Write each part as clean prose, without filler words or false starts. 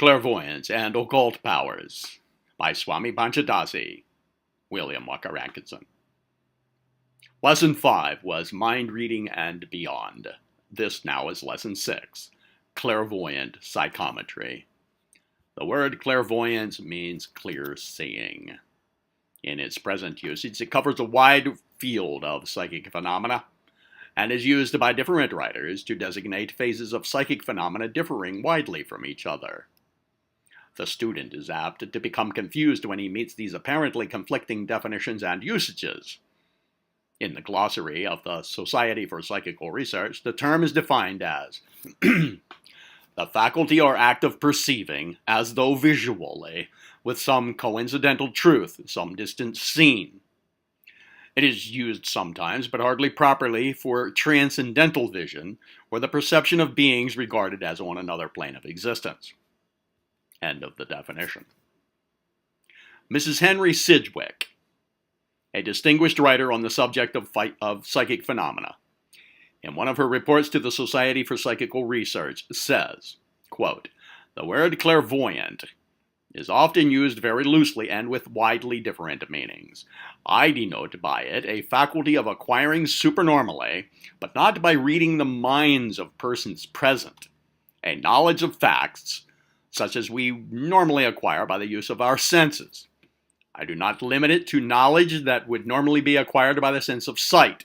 Clairvoyance and Occult Powers by Swami Panchadasi, William Walker Atkinson. Lesson 5 was Mind Reading and Beyond. This now is Lesson 6, Clairvoyant Psychometry. The word clairvoyance means clear seeing. In its present usage, it covers a wide field of psychic phenomena and is used by different writers to designate phases of psychic phenomena differing widely from each other. The student is apt to become confused when he meets these apparently conflicting definitions and usages. In the glossary of the Society for Psychical Research, the term is defined as the faculty or act of perceiving, as though visually, with some coincidental truth, some distant scene. It is used sometimes, but hardly properly, for transcendental vision, or the perception of beings regarded as on another plane of existence. End of the definition. Mrs. Henry Zschokke, a distinguished writer on the subject of psychic phenomena, in one of her reports to the Society for Psychical Research, says, quote, "The word clairvoyant is often used very loosely and with widely different meanings. I denote by it a faculty of acquiring supernormally, but not by reading the minds of persons present, a knowledge of facts, such as we normally acquire by the use of our senses. I do not limit it to knowledge that would normally be acquired by the sense of sight,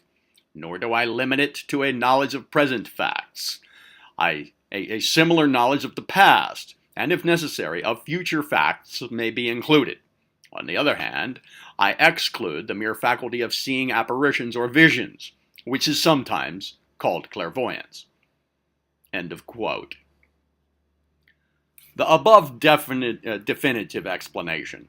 nor do I limit it to a knowledge of present facts. A similar knowledge of the past, and if necessary, of future facts may be included. On the other hand, I exclude the mere faculty of seeing apparitions or visions, which is sometimes called clairvoyance." End of quote. The above definitive explanation,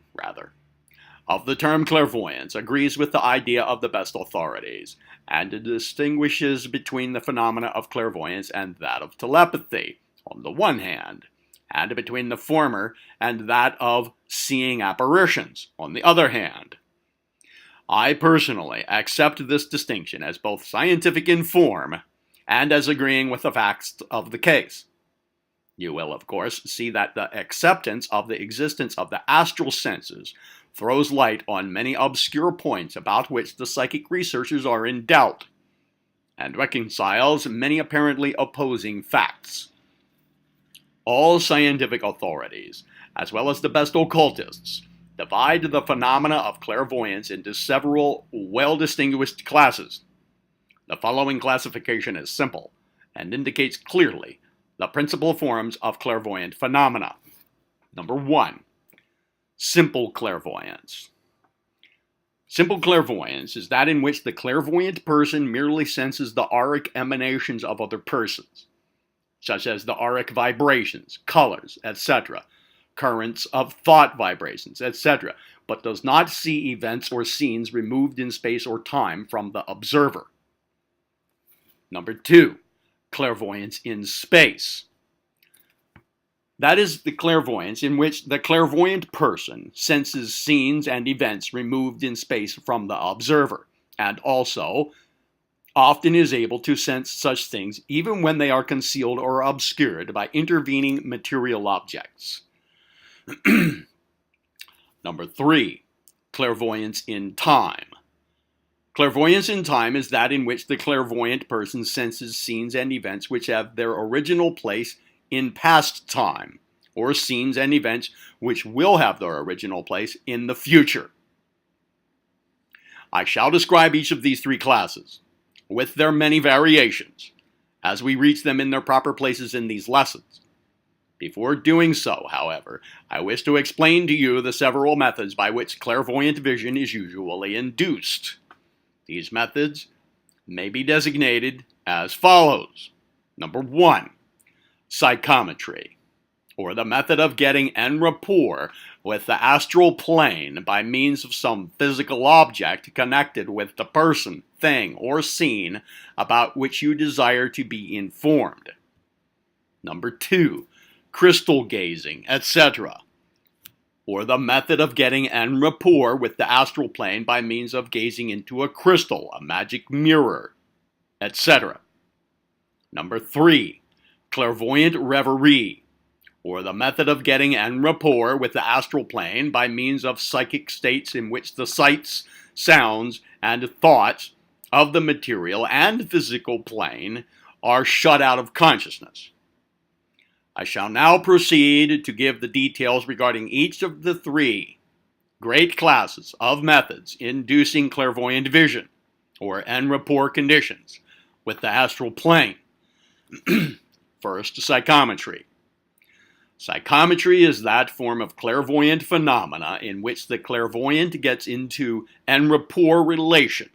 of the term clairvoyance agrees with the idea of the best authorities, and it distinguishes between the phenomena of clairvoyance and that of telepathy, on the one hand, and between the former and that of seeing apparitions, on the other hand. I personally accept this distinction as both scientific in form and as agreeing with the facts of the case. You will, of course, see that the acceptance of the existence of the astral senses throws light on many obscure points about which the psychic researchers are in doubt, and reconciles many apparently opposing facts. All scientific authorities, as well as the best occultists, divide the phenomena of clairvoyance into several well-distinguished classes. The following classification is simple and indicates clearly the principal forms of clairvoyant phenomena. Number 1. Simple clairvoyance. Simple clairvoyance is that in which the clairvoyant person merely senses the auric emanations of other persons, such as the auric vibrations, colors, etc., currents of thought vibrations, etc., but does not see events or scenes removed in space or time from the observer. Number 2. Clairvoyance in space. That is the clairvoyance in which the clairvoyant person senses scenes and events removed in space from the observer, and also often is able to sense such things even when they are concealed or obscured by intervening material objects. Number 3. Clairvoyance in time. Clairvoyance in time is that in which the clairvoyant person senses scenes and events which have their original place in past time, or scenes and events which will have their original place in the future. I shall describe each of these 3 classes, with their many variations, as we reach them in their proper places in these lessons. Before doing so, however, I wish to explain to you the several methods by which clairvoyant vision is usually induced. These methods may be designated as follows. Number 1. Psychometry, or the method of getting en rapport with the astral plane by means of some physical object connected with the person, thing, or scene about which you desire to be informed. Number 2. Crystal gazing, etc., or the method of getting en rapport with the astral plane by means of gazing into a crystal, a magic mirror, etc. Number 3. Clairvoyant reverie, or the method of getting en rapport with the astral plane by means of psychic states in which the sights, sounds, and thoughts of the material and physical plane are shut out of consciousness. I shall now proceed to give the details regarding each of the three great classes of methods inducing clairvoyant vision, or en rapport conditions, with the astral plane. First, psychometry. Psychometry is that form of clairvoyant phenomena in which the clairvoyant gets into en rapport relation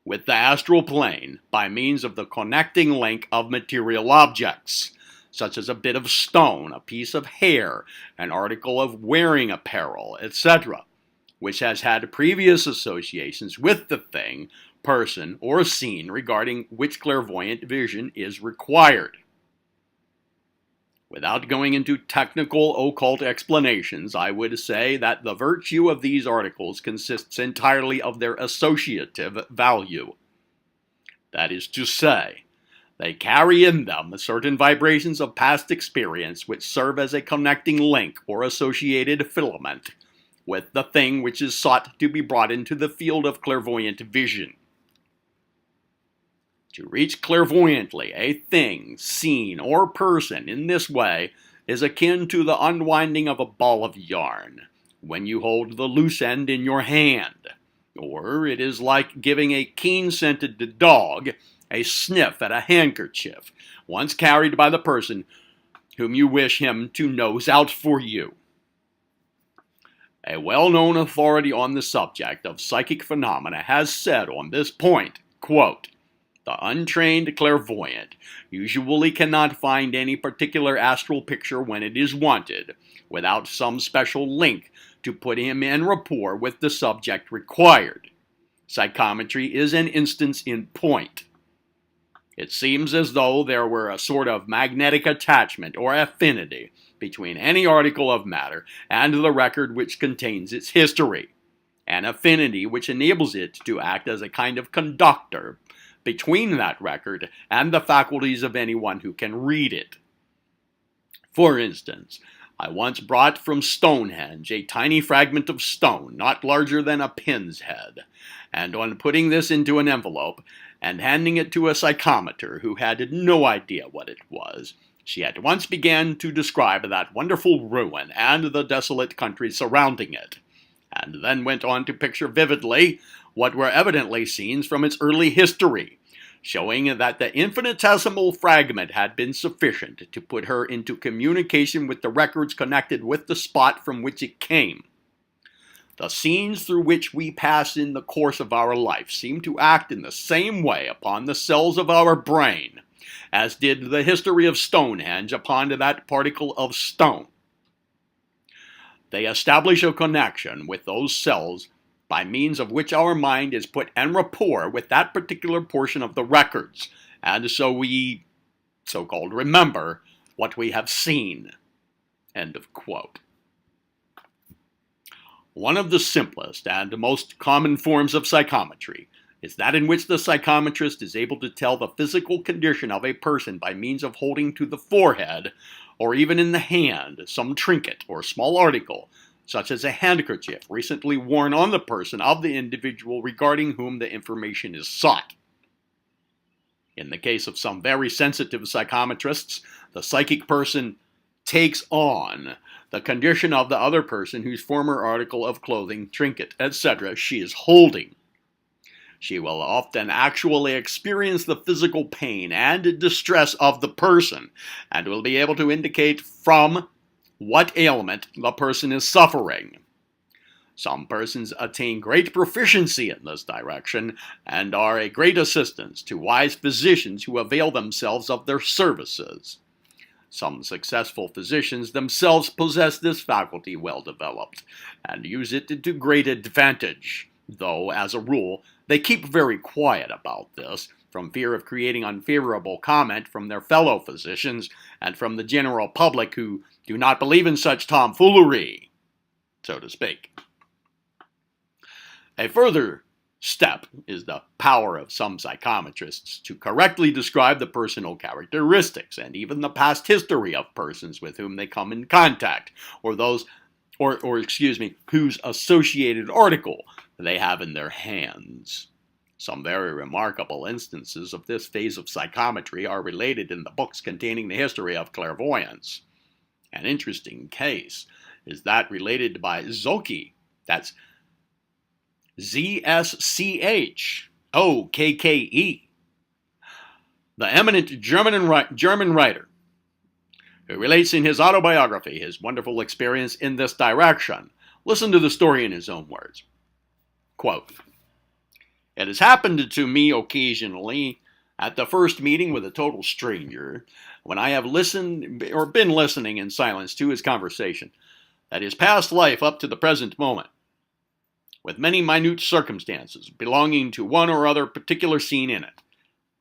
with the astral plane by means of the connecting link of material objects, such as a bit of stone, a piece of hair, an article of wearing apparel, etc., which has had previous associations with the thing, person, or scene regarding which clairvoyant vision is required. Without going into technical occult explanations, I would say that the virtue of these articles consists entirely of their associative value. That is to say, they carry in them certain vibrations of past experience which serve as a connecting link or associated filament with the thing which is sought to be brought into the field of clairvoyant vision. To reach clairvoyantly a thing, scene, or person in this way is akin to the unwinding of a ball of yarn when you hold the loose end in your hand, or it is like giving a keen-scented dog a sniff at a handkerchief once carried by the person whom you wish him to nose out for you. A well-known authority on the subject of psychic phenomena has said on this point, quote, "The untrained clairvoyant usually cannot find any particular astral picture when it is wanted, without some special link to put him in rapport with the subject required. Psychometry is an instance in point. It seems as though there were a sort of magnetic attachment or affinity between any article of matter and the record which contains its history, an affinity which enables it to act as a kind of conductor between that record and the faculties of anyone who can read it. For instance, I once brought from Stonehenge a tiny fragment of stone not larger than a pin's head, and on putting this into an envelope and handing it to a psychometer who had no idea what it was, she at once began to describe that wonderful ruin and the desolate country surrounding it, and then went on to picture vividly what were evidently scenes from its early history, showing that the infinitesimal fragment had been sufficient to put her into communication with the records connected with the spot from which it came. The scenes through which we pass in the course of our life seem to act in the same way upon the cells of our brain as did the history of Stonehenge upon that particle of stone. They establish a connection with those cells by means of which our mind is put en rapport with that particular portion of the records, and so we, so-called, remember what we have seen." End of quote. One of the simplest and most common forms of psychometry is that in which the psychometrist is able to tell the physical condition of a person by means of holding to the forehead, or even in the hand, some trinket or small article, such as a handkerchief recently worn on the person of the individual regarding whom the information is sought. In the case of some very sensitive psychometrists, the psychic person takes on the condition of the other person whose former article of clothing, trinket, etc. she is holding. She will often actually experience the physical pain and distress of the person, and will be able to indicate from what ailment the person is suffering. Some persons attain great proficiency in this direction, and are a great assistance to wise physicians who avail themselves of their services. Some successful physicians themselves possess this faculty well developed, and use it to great advantage, though, as a rule, they keep very quiet about this, from fear of creating unfavorable comment from their fellow physicians, and from the general public who do not believe in such tomfoolery, so to speak. A further step is the power of some psychometrists to correctly describe the personal characteristics and even the past history of persons with whom they come in contact, or those, whose associated article they have in their hands. Some very remarkable instances of this phase of psychometry are related in the books containing the history of clairvoyance. An interesting case is that related by Zschokke, that's Zschokke, the eminent German writer, who relates in his autobiography his wonderful experience in this direction. Listen to the story in his own words. Quote, "It has happened to me occasionally at the first meeting with a total stranger, when I have listened or been listening in silence to his conversation, that his past life up to the present moment, with many minute circumstances belonging to one or other particular scene in it,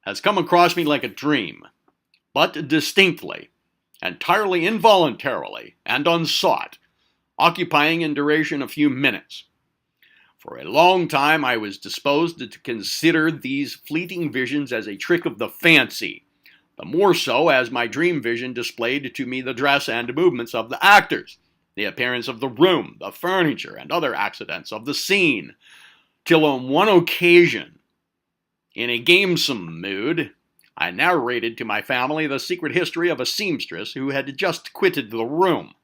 has come across me like a dream, but distinctly, entirely involuntarily, and unsought, occupying in duration a few minutes. For a long time I was disposed to consider these fleeting visions as a trick of the fancy, the more so as my dream vision displayed to me the dress and movements of the actors, the appearance of the room, the furniture, and other accidents of the scene, till on one occasion, in a gamesome mood, I narrated to my family the secret history of a seamstress who had just quitted the room.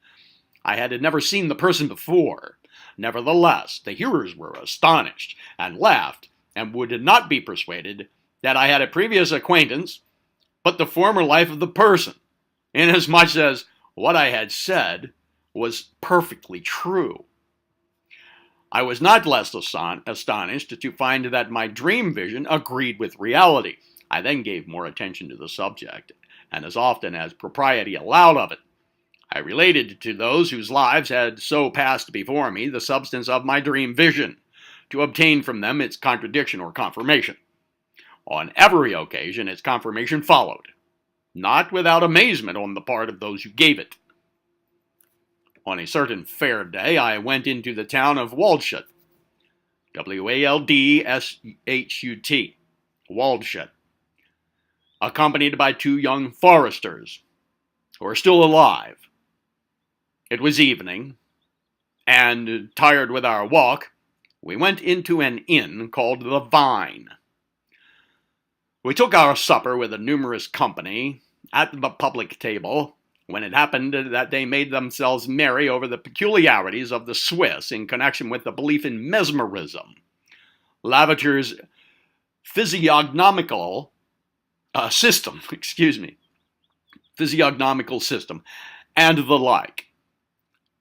I had never seen the person before. Nevertheless, the hearers were astonished, and laughed, and would not be persuaded that I had a previous acquaintance, but the former life of the person, inasmuch as what I had said was perfectly true. I was not less astonished to find that my dream vision agreed with reality. I then gave more attention to the subject, and as often as propriety allowed of it, I related to those whose lives had so passed before me the substance of my dream vision, to obtain from them its contradiction or confirmation. On every occasion its confirmation followed, not without amazement on the part of those who gave it. On a certain fair day I went into the town of Waldshut, Waldshut, Waldshut, accompanied by 2 young foresters, who are still alive. It was evening, and, tired with our walk, we went into an inn called the Vine. We took our supper with a numerous company at the public table, when it happened that they made themselves merry over the peculiarities of the Swiss in connection with the belief in mesmerism, Lavater's physiognomical system, and the like.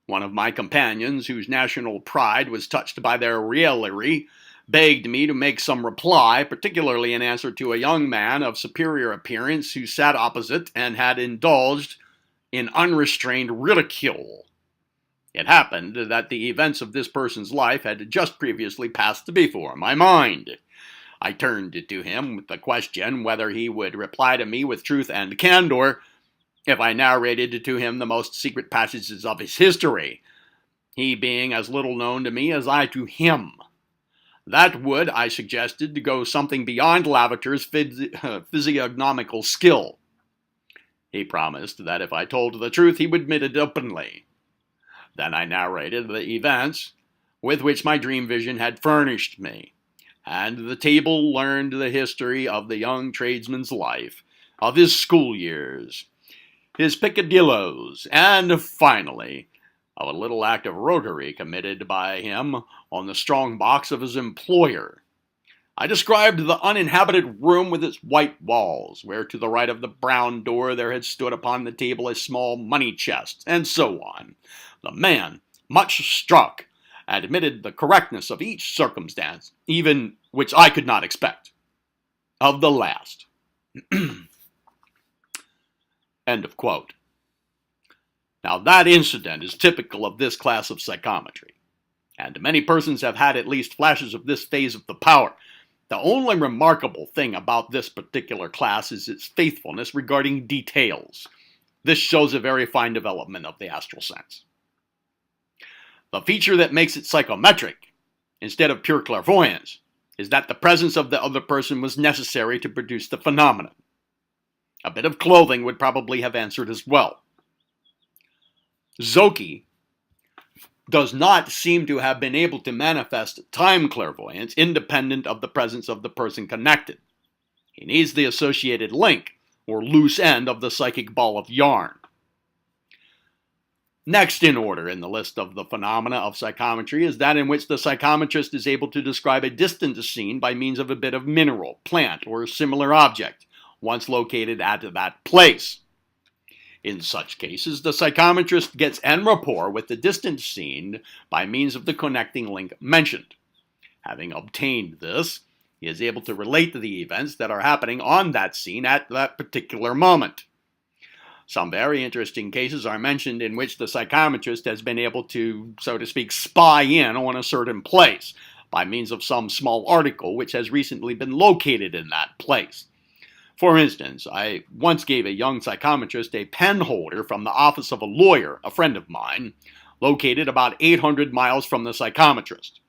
One of my companions, whose national pride was touched by their raillery, begged me to make some reply, particularly in answer to a young man of superior appearance who sat opposite and had indulged in unrestrained ridicule. It happened that the events of this person's life had just previously passed before my mind. I turned to him with the question whether he would reply to me with truth and candor if I narrated to him the most secret passages of his history, he being as little known to me as I to him. That would, I suggested, go something beyond Lavater's physiognomical skill. He promised that if I told the truth he would admit it openly. Then I narrated the events with which my dream vision had furnished me, and the table learned the history of the young tradesman's life, of his school years, his peccadilloes, and finally, of a little act of roguery committed by him on the strong box of his employer. I described the uninhabited room with its white walls, where to the right of the brown door there had stood upon the table a small money chest, and so on. The man, much struck, admitted the correctness of each circumstance, even which I could not expect. Of the last. End of quote. Now that incident is typical of this class of psychometry, and many persons have had at least flashes of this phase of the power. The only remarkable thing about this particular class is its faithfulness regarding details. This shows a very fine development of the astral sense. The feature that makes it psychometric, instead of pure clairvoyance, is that the presence of the other person was necessary to produce the phenomenon. A bit of clothing would probably have answered as well. Zschokke does not seem to have been able to manifest time clairvoyance independent of the presence of the person connected. He needs the associated link, or loose end, of the psychic ball of yarn. Next in order in the list of the phenomena of psychometry is that in which the psychometrist is able to describe a distant scene by means of a bit of mineral, plant, or similar object, once located at that place. In such cases, the psychometrist gets en rapport with the distant scene by means of the connecting link mentioned. Having obtained this, he is able to relate the events that are happening on that scene at that particular moment. Some very interesting cases are mentioned in which the psychometrist has been able to, so to speak, spy in on a certain place by means of some small article which has recently been located in that place. For instance, I once gave a young psychometrist a pen holder from the office of a lawyer, a friend of mine, located about 800 miles from the psychometrist.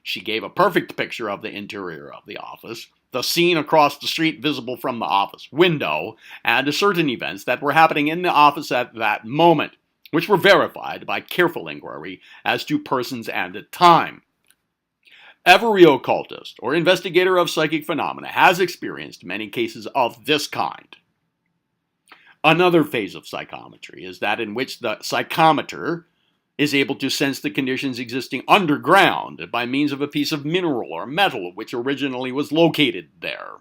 She gave a perfect picture of the interior of the office, the scene across the street visible from the office window, and certain events that were happening in the office at that moment, which were verified by careful inquiry as to persons and time. Every occultist or investigator of psychic phenomena has experienced many cases of this kind. Another phase of psychometry is that in which the psychometer is able to sense the conditions existing underground by means of a piece of mineral or metal which originally was located there.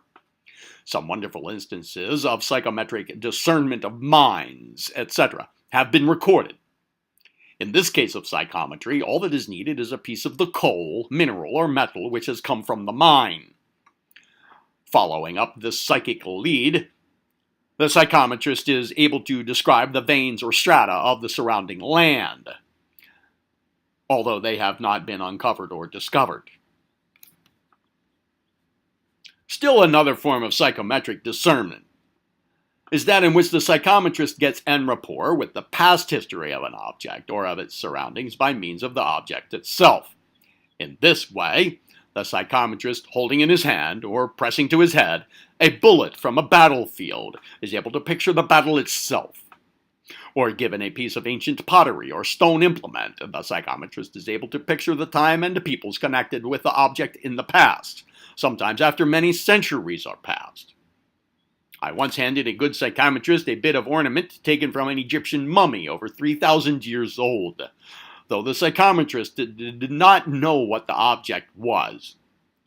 Some wonderful instances of psychometric discernment of mines, etc., have been recorded. In this case of psychometry, all that is needed is a piece of the coal, mineral, or metal which has come from the mine. Following up this psychic lead, the psychometrist is able to describe the veins or strata of the surrounding land, although they have not been uncovered or discovered. Still another form of psychometric discernment is that in which the psychometrist gets en rapport with the past history of an object or of its surroundings by means of the object itself. In this way, the psychometrist, holding in his hand or pressing to his head a bullet from a battlefield, is able to picture the battle itself. Or given a piece of ancient pottery or stone implement, the psychometrist is able to picture the time and peoples connected with the object in the past, sometimes after many centuries are passed. I once handed a good psychometrist a bit of ornament taken from an Egyptian mummy over 3,000 years old. Though the psychometrist did not know what the object was,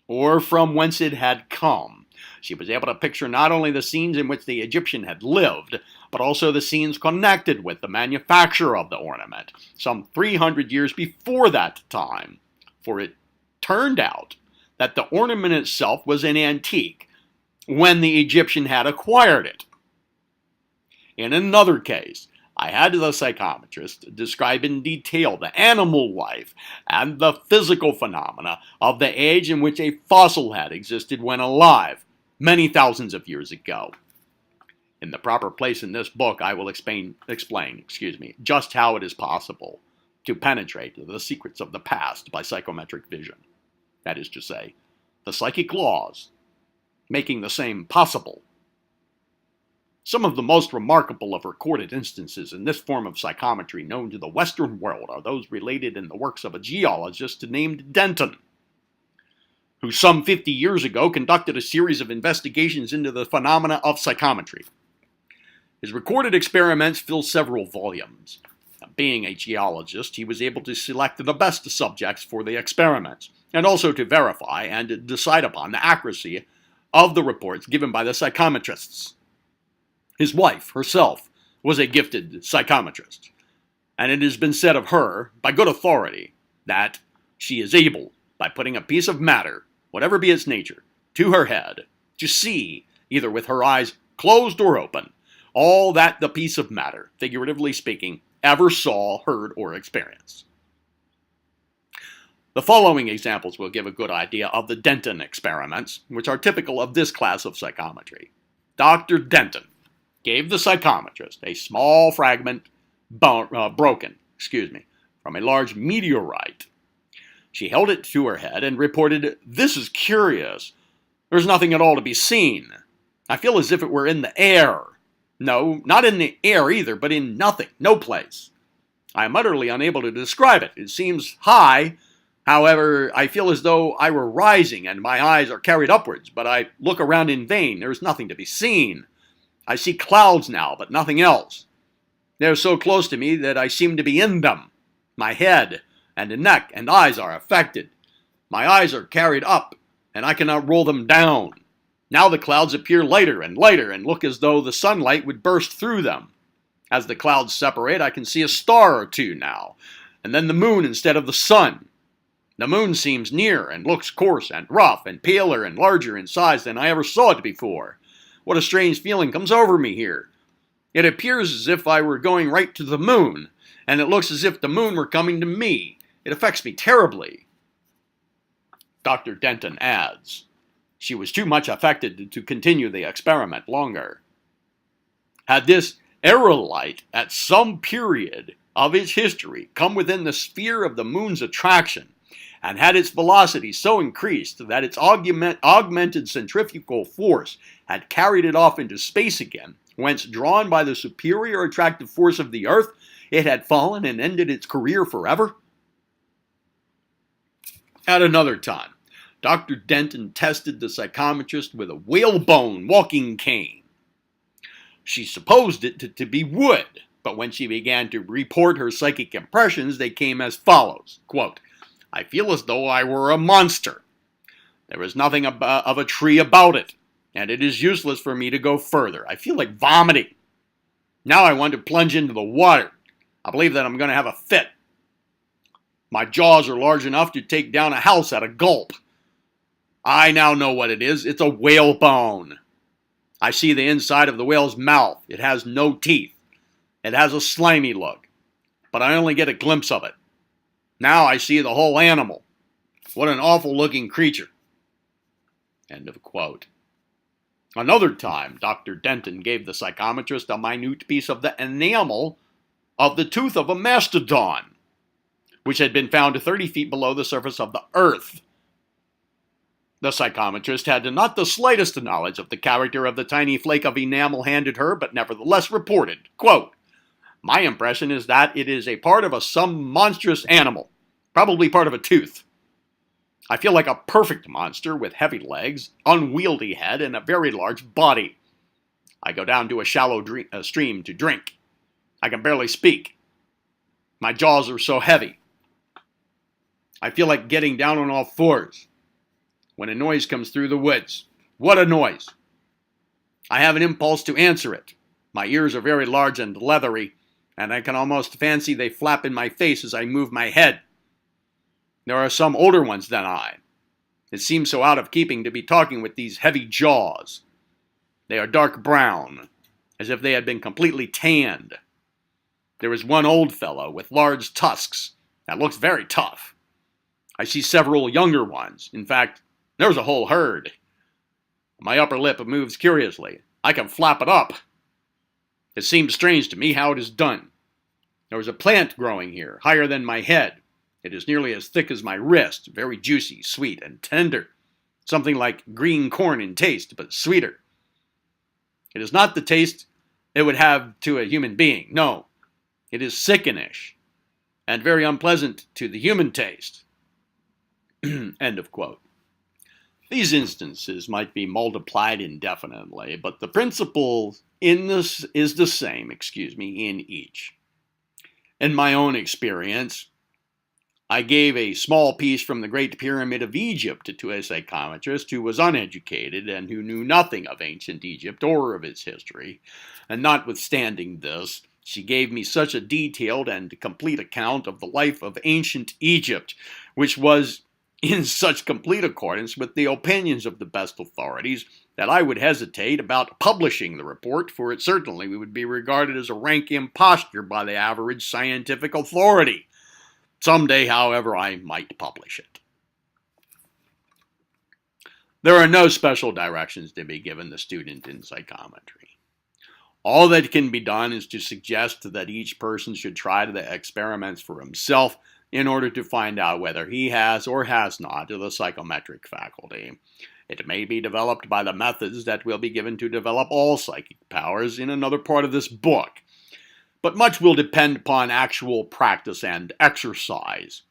or from whence it had come, she was able to picture not only the scenes in which the Egyptian had lived, but also the scenes connected with the manufacture of the ornament, some 300 years before that time, for it turned out that the ornament itself was an antique when the Egyptian had acquired it. In another case, I had the psychometrist describe in detail the animal life and the physical phenomena of the age in which a fossil had existed when alive, many thousands of years ago. In the proper place in this book, I will explain just how it is possible to penetrate the secrets of the past by psychometric vision. That is to say, the psychic laws making the same possible. Some of the most remarkable of recorded instances in this form of psychometry known to the Western world are those related in the works of a geologist named Denton, who some 50 years ago conducted a series of investigations into the phenomena of psychometry. His recorded experiments fill several volumes. Being a geologist, he was able to select the best subjects for the experiments, and also to verify and decide upon the accuracy of the reports given by the psychometrists. His wife, herself, was a gifted psychometrist, and it has been said of her, by good authority, that she is able, by putting a piece of matter, whatever be its nature, to her head, to see, either with her eyes closed or open, all that the piece of matter, figuratively speaking, ever saw, heard, or experienced. The following examples will give a good idea of the Denton experiments, which are typical of this class of psychometry. Dr. Denton gave the psychometrist a small fragment broken from a large meteorite, She held it to her head and reported, "This is curious. There's nothing at all to be seen. I feel as if it were in the air. No, not in the air either, but in nothing, no place. I am utterly unable to describe it. It seems high. However, I feel as though I were rising and my eyes are carried upwards, but I look around in vain. There is nothing to be seen. I see clouds now, but nothing else. They are so close to me that I seem to be in them. My head and the neck and eyes are affected. My eyes are carried up, and I cannot roll them down. Now the clouds appear lighter and look as though the sunlight would burst through them. As the clouds separate, I can see a star or two now, and then the moon instead of the sun. The moon seems near and looks coarse and rough and paler and larger in size than I ever saw it before. What a strange feeling comes over me here. It appears as if I were going right to the moon, and it looks as if the moon were coming to me. It affects me terribly." Dr. Denton adds, "She was too much affected to continue the experiment longer. Had this aerolite at some period of its history come within the sphere of the moon's attraction, and had its velocity so increased that its augmented centrifugal force had carried it off into space again, whence, drawn by the superior attractive force of the earth, it had fallen and ended its career forever?" At another time, Dr. Denton tested the psychometrist with a whalebone walking cane. She supposed it to be wood, but when she began to report her psychic impressions, they came as follows, quote, "I feel as though I were a monster. There is nothing of a tree about it, and it is useless for me to go further. I feel like vomiting. Now I want to plunge into the water. I believe that I'm going to have a fit. My jaws are large enough to take down a house at a gulp. I now know what it is. It's a whalebone. I see the inside of the whale's mouth. It has no teeth. It has a slimy look, but I only get a glimpse of it. Now I see the whole animal. What an awful-looking creature." End of quote. Another time, Dr. Denton gave the psychometrist a minute piece of the enamel of the tooth of a mastodon, which had been found 30 feet below the surface of the earth. The psychometrist had not the slightest knowledge of the character of the tiny flake of enamel handed her, but nevertheless reported, quote, "My impression is that it is a part of some monstrous animal, probably part of a tooth. I feel like a perfect monster with heavy legs, unwieldy head, and a very large body. I go down to a shallow stream to drink. I can barely speak. My jaws are so heavy. I feel like getting down on all fours. When a noise comes through the woods, what a noise! I have an impulse to answer it. My ears are very large and leathery, and I can almost fancy they flap in my face as I move my head. There are some older ones than I. It seems so out of keeping to be talking with these heavy jaws. They are dark brown, as if they had been completely tanned. There is one old fellow with large tusks that looks very tough. I see several younger ones. In fact, there's a whole herd. My upper lip moves curiously. I can flap it up. It seems strange to me how it is done. There is a plant growing here, higher than my head. It is nearly as thick as my wrist, very juicy, sweet, and tender. Something like green corn in taste, but sweeter. It is not the taste it would have to a human being. No, it is sickenish, and very unpleasant to the human taste." End of quote. These instances might be multiplied indefinitely, but the principle in this is the same, in each. In my own experience, I gave a small piece from the Great Pyramid of Egypt to a psychometrist who was uneducated and who knew nothing of ancient Egypt or of its history, and notwithstanding this, she gave me such a detailed and complete account of the life of ancient Egypt, which was in such complete accordance with the opinions of the best authorities, that I would hesitate about publishing the report, for it certainly would be regarded as a rank imposture by the average scientific authority. Someday, however, I might publish it. There are no special directions to be given the student in psychometry. All that can be done is to suggest that each person should try the experiments for himself, in order to find out whether he has or has not the psychometric faculty. It may be developed by the methods that will be given to develop all psychic powers in another part of this book, but much will depend upon actual practice and exercise.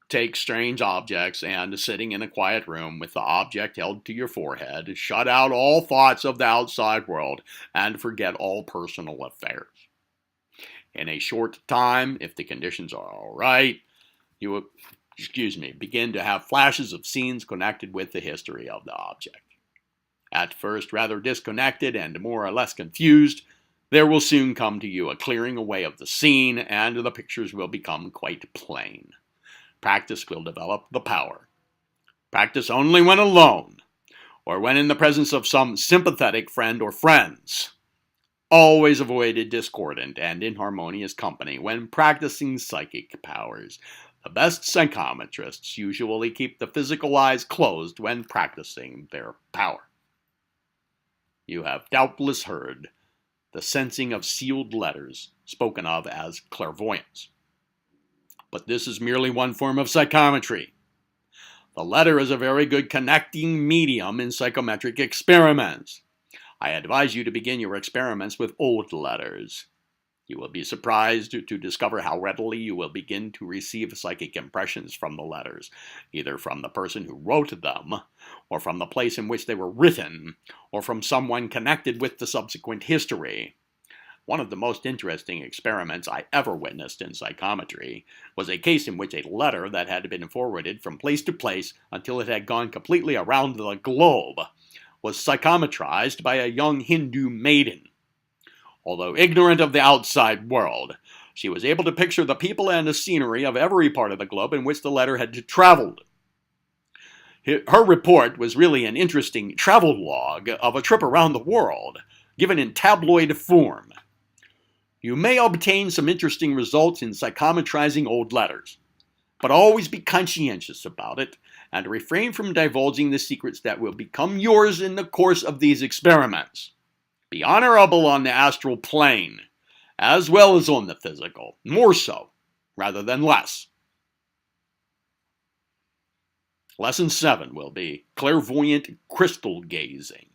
Take strange objects and, sitting in a quiet room with the object held to your forehead, shut out all thoughts of the outside world and forget all personal affairs. In a short time, if the conditions are all right, you will, begin to have flashes of scenes connected with the history of the object. At first rather disconnected and more or less confused, there will soon come to you a clearing away of the scene, and the pictures will become quite plain. Practice will develop the power. Practice only when alone, or when in the presence of some sympathetic friend or friends. Always avoid a discordant and inharmonious company when practicing psychic powers. The best psychometrists usually keep the physical eyes closed when practicing their power. You have doubtless heard the sensing of sealed letters spoken of as clairvoyance. But this is merely one form of psychometry. The letter is a very good connecting medium in psychometric experiments. I advise you to begin your experiments with old letters. You will be surprised to discover how readily you will begin to receive psychic impressions from the letters, either from the person who wrote them, or from the place in which they were written, or from someone connected with the subsequent history. One of the most interesting experiments I ever witnessed in psychometry was a case in which a letter that had been forwarded from place to place until it had gone completely around the globe was psychometrized by a young Hindu maiden. Although ignorant of the outside world, she was able to picture the people and the scenery of every part of the globe in which the letter had traveled. Her report was really an interesting travel log of a trip around the world, given in tabloid form. You may obtain some interesting results in psychometrizing old letters, but always be conscientious about it and refrain from divulging the secrets that will become yours in the course of these experiments. Be honorable on the astral plane, as well as on the physical, more so, rather than less. Lesson 7 will be clairvoyant crystal gazing.